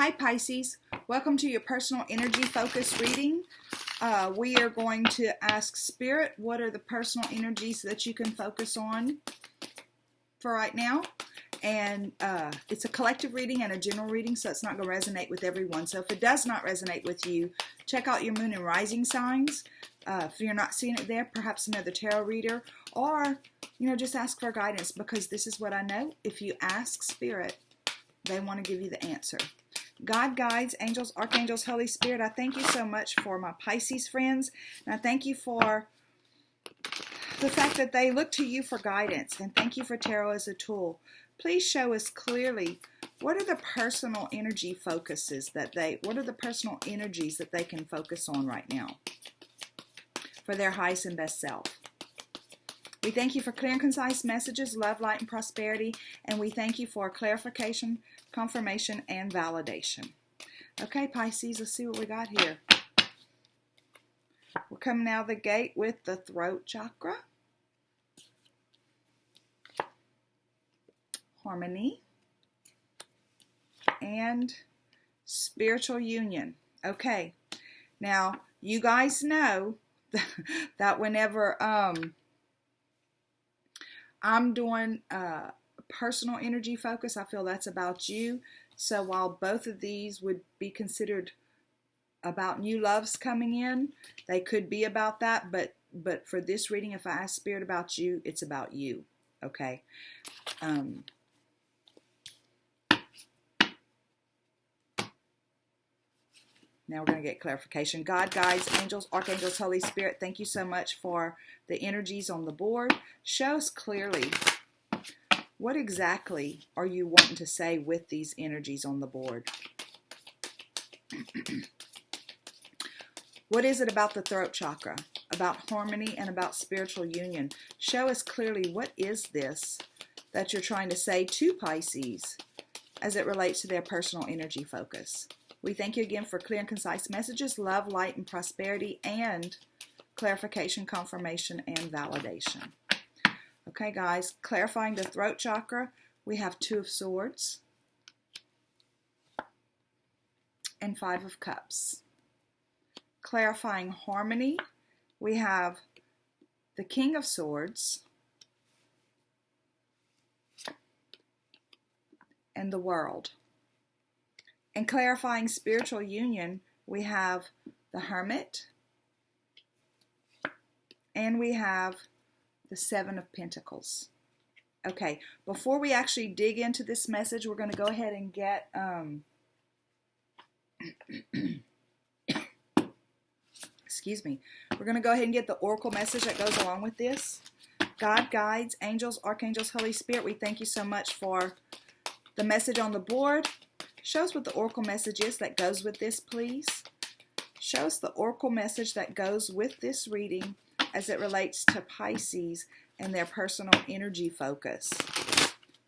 Hi Pisces, welcome to your personal energy focus reading. We are going to ask Spirit, what are the personal energies that you can focus on for right now? And it's a collective reading and a general reading, so it's not going to resonate with everyone. So if it does not resonate with you, check out your moon and rising signs. If you're not seeing it there, perhaps another tarot reader, or just ask for guidance, because this is what I know. If you ask Spirit, they want to give you the answer. God, guides, angels, archangels, Holy Spirit, I thank you so much for my Pisces friends, and I thank you for the fact that they look to you for guidance, and thank you for tarot as a tool. Please show us clearly what are the personal energy focuses what are the personal energies that they can focus on right now for their highest and best self. We thank you for clear and concise messages, love, light, and prosperity, and we thank you for clarification, confirmation, and validation. Okay, Pisces, let's see what we got here. We're coming out of the gate with the throat chakra, harmony, and spiritual union. Okay, now you guys know that whenever I'm doing personal energy focus, I feel that's about you. So while both of these would be considered about new loves coming in, they could be about that, but for this reading, if I ask Spirit about you, it's about you. Okay. Now we're going to get clarification. God, guides, angels, archangels, Holy Spirit, thank you so much for the energies on the board. Show us clearly, what exactly are you wanting to say with these energies on the board? What is it about the throat chakra, about harmony, and about spiritual union? Show us clearly, what is this that you're trying to say to Pisces as it relates to their personal energy focus? We thank you again for clear and concise messages, love, light, and prosperity, and clarification, confirmation, and validation. Okay, guys, clarifying the throat chakra, we have 2 of Swords and 5 of Cups. Clarifying harmony, we have the King of Swords and the World. And clarifying spiritual union, we have the Hermit, and we have the 7 of Pentacles. Okay, before we actually dig into this message, we're going to go ahead and get, excuse me, we're going to go ahead and get the oracle message that goes along with this. God, guides, angels, archangels, Holy Spirit, we thank you so much for the message on the board. Show us what the oracle message is that goes with this, please. Show us the oracle message that goes with this reading as it relates to Pisces and their personal energy focus.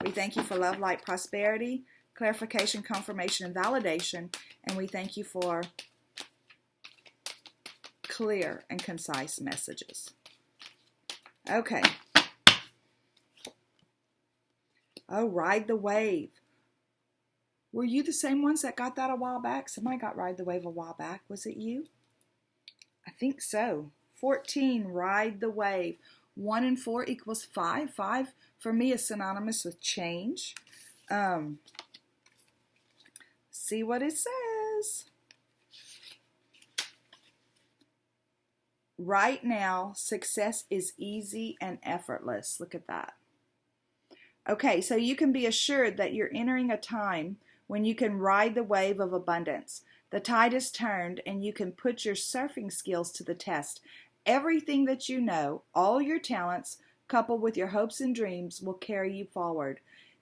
We thank you for love, light, prosperity, clarification, confirmation, and validation. And we thank you for clear and concise messages. Okay. Oh, ride the wave. Were you the same ones that got that a while back? Somebody got Ride the Wave a while back. Was it you? I think so. 14, Ride the Wave. 1 and 4 equals 5. 5 for me is synonymous with change. See what it says. Right now, success is easy and effortless. Look at that. Okay, so you can be assured that you're entering a time when you can ride the wave of abundance. The tide is turned and you can put your surfing skills to the test. Everything that you know, all your talents, coupled with your hopes and dreams, will carry you forward.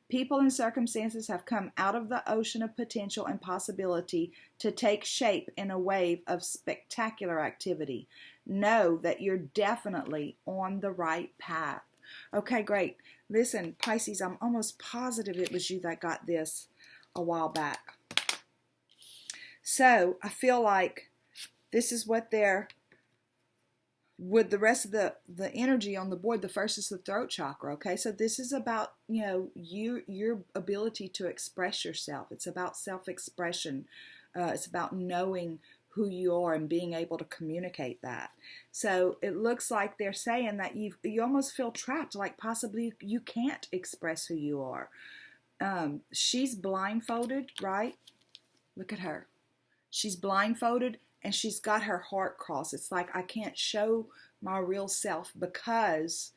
People and circumstances have come out of the ocean of potential and possibility to take shape in a wave of spectacular activity. Know that you're definitely on the right path. Okay, great. Listen, Pisces, I'm almost positive it was you that got this a while back. So I feel like this is what they're with the rest of the energy on the board, the first is the throat chakra. Okay, so this is about, you know, your ability to express yourself. It's about self-expression. It's about knowing who you are and being able to communicate that. So it looks like they're saying that you almost feel trapped, like possibly you can't express who you are. She's blindfolded, right? Look at her. She's blindfolded and she's got her heart crossed. It's like, I can't show my real self because,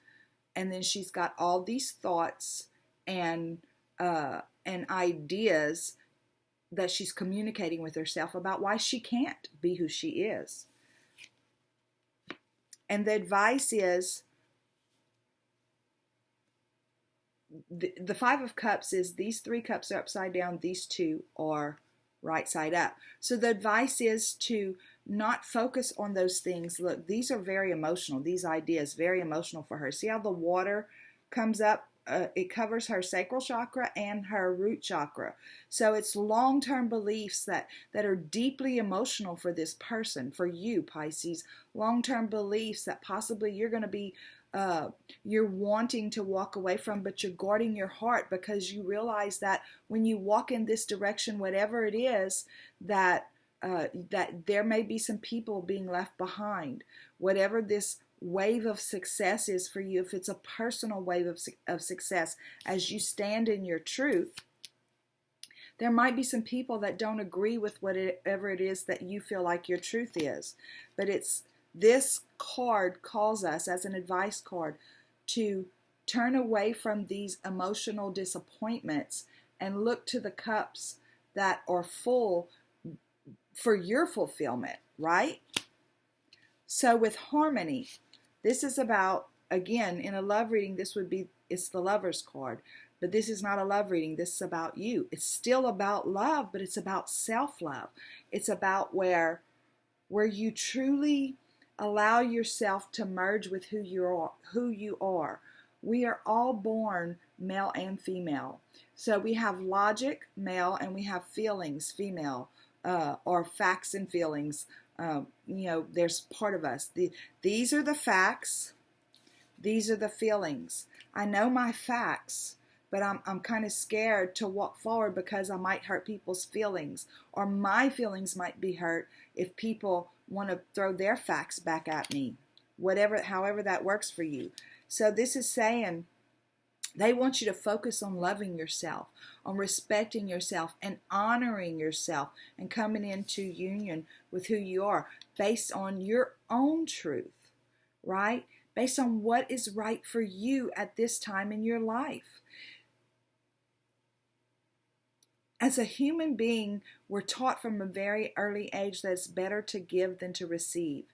and then she's got all these thoughts and ideas that she's communicating with herself about why she can't be who she is. And the advice is, the Five of Cups is these 3 cups are upside down, these 2 are right side up. So the advice is to not focus on those things. Look, these are very emotional. These ideas, very emotional for her. See how the water comes up? It covers her sacral chakra and her root chakra. So it's long-term beliefs that are deeply emotional for this person, for you, Pisces. Long-term beliefs that possibly you're going to be, you're wanting to walk away from, but you're guarding your heart because you realize that when you walk in this direction, whatever it is, that there may be some people being left behind. Whatever this wave of success is for you, if it's a personal wave of success as you stand in your truth, there might be some people that don't agree with whatever it is that you feel like your truth is. But this card calls us as an advice card to turn away from these emotional disappointments and look to the cups that are full for your fulfillment, right? So with harmony, this is about, again, in a love reading, it's the Lover's card. But this is not a love reading. This is about you. It's still about love, but it's about self-love. It's about where you truly allow yourself to merge with who you are. We are all born male and female. So we have logic, male, and we have feelings, female, or facts and feelings. There's part of us. These are the facts. These are the feelings. I know my facts, but I'm kind of scared to walk forward because I might hurt people's feelings, or my feelings might be hurt if people want to throw their facts back at me. However that works for you. So this is saying they want you to focus on loving yourself, on respecting yourself and honoring yourself and coming into union with who you are based on your own truth, right? Based on what is right for you at this time in your life. As a human being, we're taught from a very early age that it's better to give than to receive.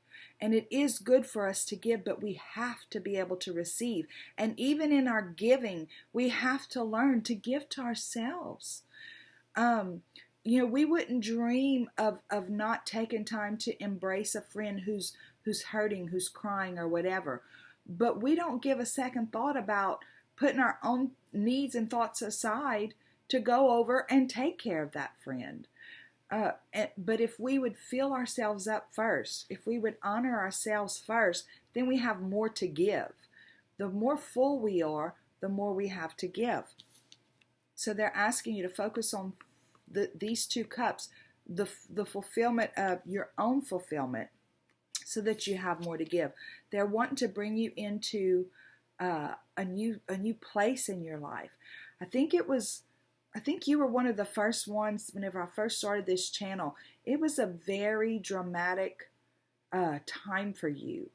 And it is good for us to give, but we have to be able to receive. And even in our giving, we have to learn to give to ourselves. We wouldn't dream of not taking time to embrace a friend who's hurting, who's crying or whatever. But we don't give a second thought about putting our own needs and thoughts aside to go over and take care of that friend. But if we would fill ourselves up first, if we would honor ourselves first, then we have more to give. The more full we are, the more we have to give. So they're asking you to focus on these 2 cups, the fulfillment of your own fulfillment, so that you have more to give. They're wanting to bring you into a new place in your life. I think you were one of the first ones whenever I first started this channel. It was a very dramatic time for you.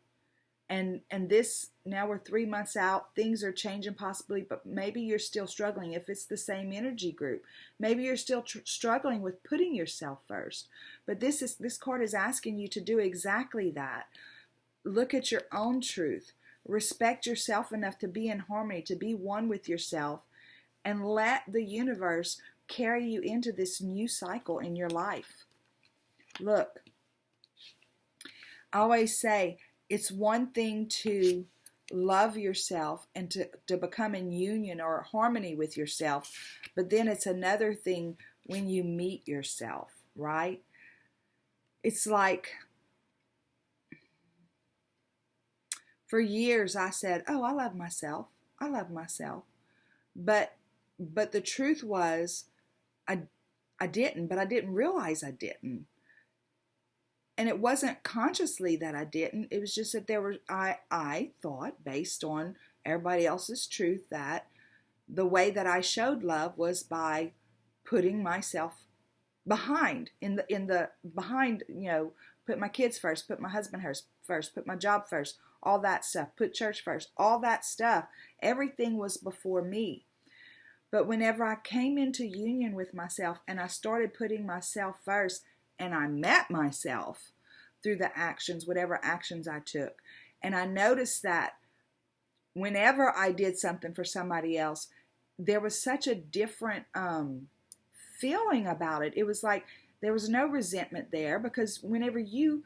And this, now we're 3 months out, things are changing possibly, but maybe you're still struggling if it's the same energy group. Maybe you're still struggling with putting yourself first. But this card is asking you to do exactly that. Look at your own truth. Respect yourself enough to be in harmony, to be one with yourself, and let the universe carry you into this new cycle in your life. Look, I always say it's one thing to love yourself and to become in union or harmony with yourself, but then it's another thing when you meet yourself, right? It's like For years I said, oh, I love myself. I love myself. But the truth was I didn't, but I didn't realize I didn't. And it wasn't consciously that I didn't. It was just that I thought, based on everybody else's truth, that the way that I showed love was by putting myself behind, behind, put my kids first, put my husband first, put my job first, all that stuff, put church first, all that stuff. Everything was before me. But whenever I came into union with myself and I started putting myself first, and I met myself through the actions, whatever actions I took, and I noticed that whenever I did something for somebody else, there was such a different feeling about it. It was like there was no resentment there, because whenever you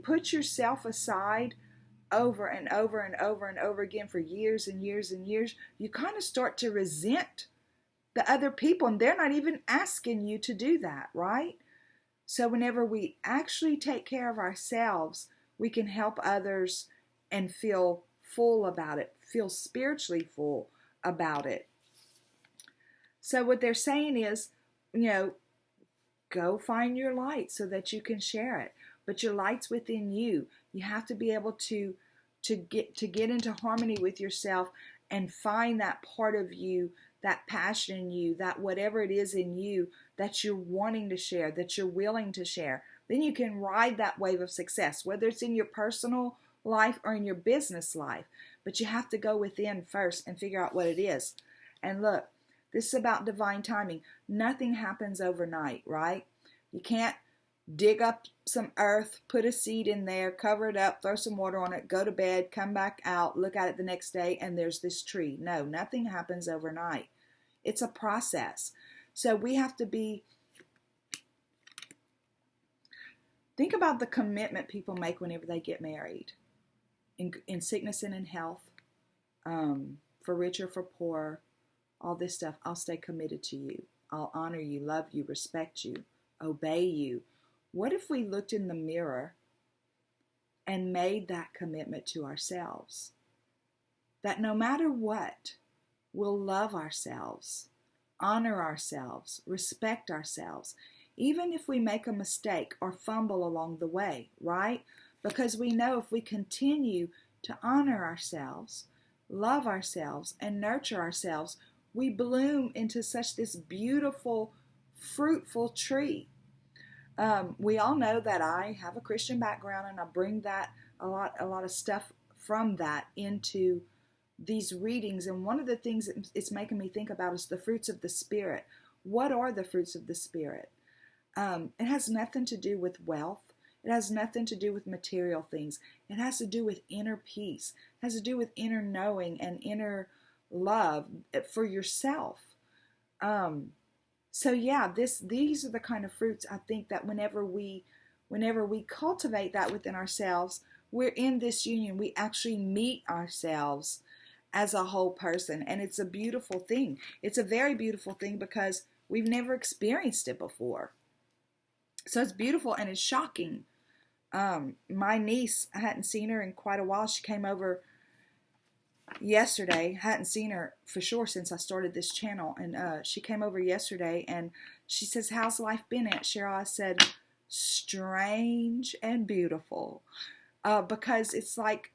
put yourself aside over and over and over and over again for years and years and years, you kind of start to resent the other people, and they're not even asking you to do that, right? So whenever we actually take care of ourselves, we can help others and feel full about it, feel spiritually full about it. So what they're saying is, go find your light so that you can share it. But your light's within you. You have to be able to get into harmony with yourself and find that part of you, that passion in you, that whatever it is in you that you're wanting to share, that you're willing to share. Then you can ride that wave of success, whether it's in your personal life or in your business life. But you have to go within first and figure out what it is. And look, this is about divine timing. Nothing happens overnight, right? You can't dig up some earth, put a seed in there, cover it up, throw some water on it, go to bed, come back out, look at it the next day, and there's this tree. No, nothing happens overnight. It's a process. So we have to think about the commitment people make whenever they get married. In sickness and in health, for rich or for poor, all this stuff. I'll stay committed to you. I'll honor you, love you, respect you, obey you. What if we looked in the mirror and made that commitment to ourselves? That no matter what, we'll love ourselves, honor ourselves, respect ourselves, even if we make a mistake or fumble along the way, right? Because we know if we continue to honor ourselves, love ourselves, and nurture ourselves, we bloom into such this beautiful, fruitful tree. We all know that I have a Christian background, and I bring that a lot of stuff from that into these readings. And one of the things it's making me think about is the fruits of the Spirit. What are the fruits of the Spirit? It has nothing to do with wealth. It has nothing to do with material things. It has to do with inner peace. It has to do with inner knowing and inner love for yourself. So yeah, these are the kind of fruits I think that whenever we cultivate that within ourselves, we're in this union. We actually meet ourselves as a whole person, and it's a beautiful thing. It's a very beautiful thing because we've never experienced it before. So it's beautiful and it's shocking. My niece, I hadn't seen her in quite a while. She came over yesterday. Hadn't seen her for sure since I started this channel, and she came over yesterday and she says, "How's life been, Aunt Cheryl?" I said, "Strange and beautiful," because it's like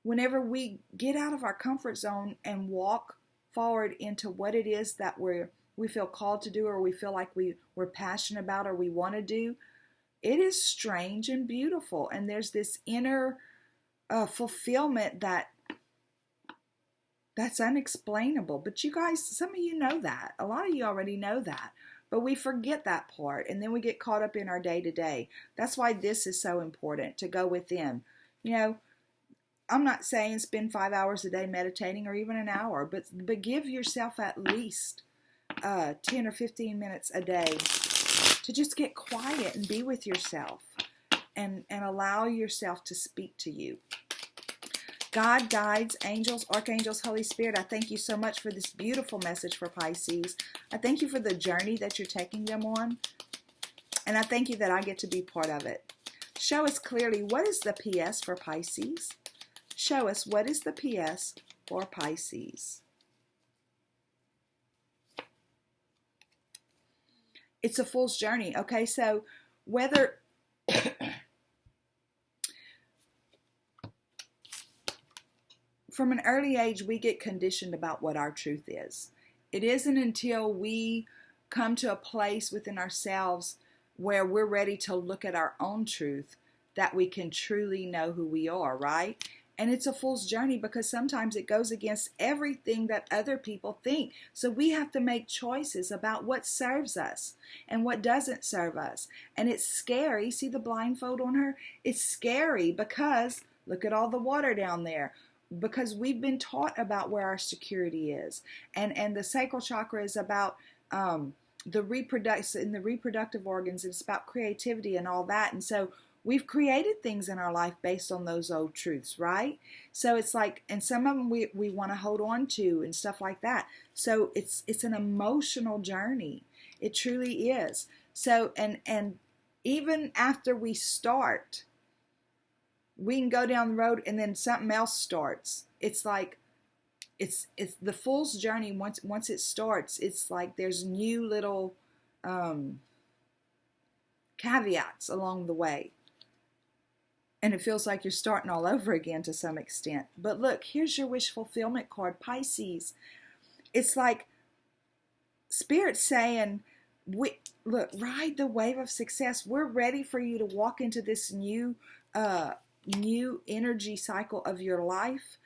whenever we get out of our comfort zone and walk forward into what it is that we feel called to do, or we feel like we're passionate about, or we want to do, it is strange and beautiful. And there's this inner fulfillment that's unexplainable. But you guys, some of you know that. A lot of you already know that. But we forget that part, and then we get caught up in our day-to-day. That's why this is so important, to go within. I'm not saying spend 5 hours a day meditating, or even an hour, but give yourself at least 10 or 15 minutes a day to just get quiet and be with yourself and allow yourself to speak to you. God, guides, angels, archangels, Holy Spirit, I thank you so much for this beautiful message for Pisces. I thank you for the journey that you're taking them on. And I thank you that I get to be part of it. Show us clearly, what is the PS for Pisces? show us what is the PS for Pisces. It's a fool's journey. Okay, so whether from an early age we get conditioned about what our truth is. It isn't until we come to a place within ourselves where we're ready to look at our own truth that we can truly know who we are, right? And it's a fool's journey because sometimes it goes against everything that other people think. So we have to make choices about what serves us and what doesn't serve us. And it's scary. See the blindfold on her? It's scary because look at all the water down there. Because we've been taught about where our security is. And the sacral chakra is about the reproductive organs. It's about creativity and all that. And so we've created things in our life based on those old truths, right? So it's like, and some of them we want to hold on to and stuff like that. So it's an emotional journey. It truly is. So, and even after we start, we can go down the road and then something else starts. It's like, it's the fool's journey. Once it starts, it's like there's new little caveats along the way. And it feels like you're starting all over again to some extent. But look, here's your wish fulfillment card, Pisces. It's like Spirit saying, look, ride the wave of success. We're ready for you to walk into this new energy cycle of your life.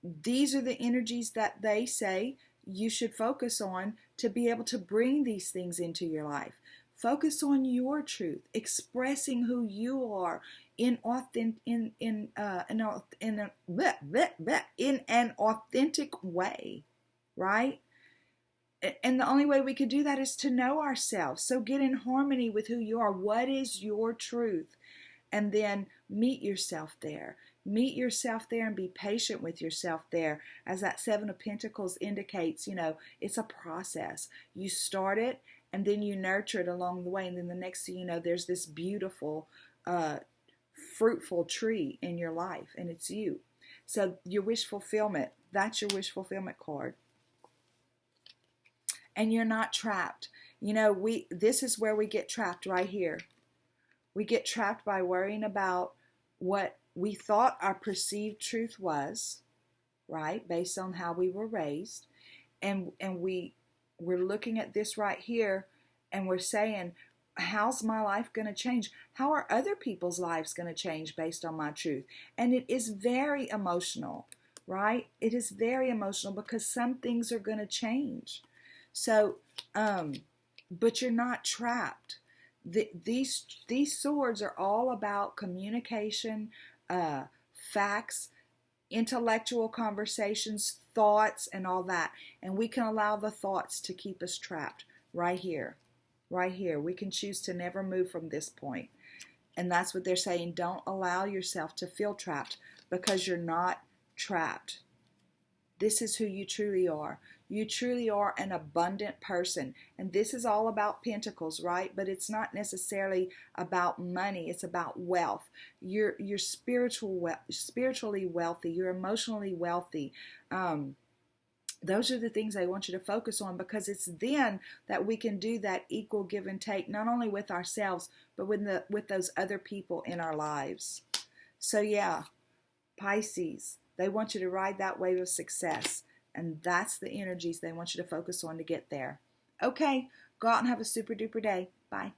These are the energies that they say you should focus on to be able to bring these things into your life. Focus on your truth, expressing who you are in an authentic way, right? And the only way we could do that is to know ourselves. So get in harmony with who you are. What is your truth? And then meet yourself there. Meet yourself there and be patient with yourself there. As that Seven of Pentacles indicates, it's a process. You start it and then you nurture it along the way. And then the next thing you know, there's this beautiful, fruitful tree in your life. And it's you. So your wish fulfillment, that's your wish fulfillment card. And you're not trapped. This is where we get trapped right here. We get trapped by worrying about what we thought our perceived truth was, right? Based on how we were raised. And we're looking at this right here and we're saying, how's my life going to change? How are other people's lives going to change based on my truth? And it is very emotional, right? It is very emotional because some things are going to change. So, but you're not trapped. These swords are all about communication, facts, intellectual conversations, thoughts, and all that. And we can allow the thoughts to keep us trapped right here. Right here. We can choose to never move from this point. And that's what they're saying. Don't allow yourself to feel trapped because you're not trapped. This is who you truly are. You truly are an abundant person. And this is all about pentacles, right? But it's not necessarily about money. It's about wealth. You're spiritually wealthy. You're emotionally wealthy. Those are the things I want you to focus on because it's then that we can do that equal give and take, not only with ourselves, but with those other people in our lives. So yeah, Pisces, they want you to ride that wave of success. And that's the energies they want you to focus on to get there. Okay, go out and have a super duper day. Bye.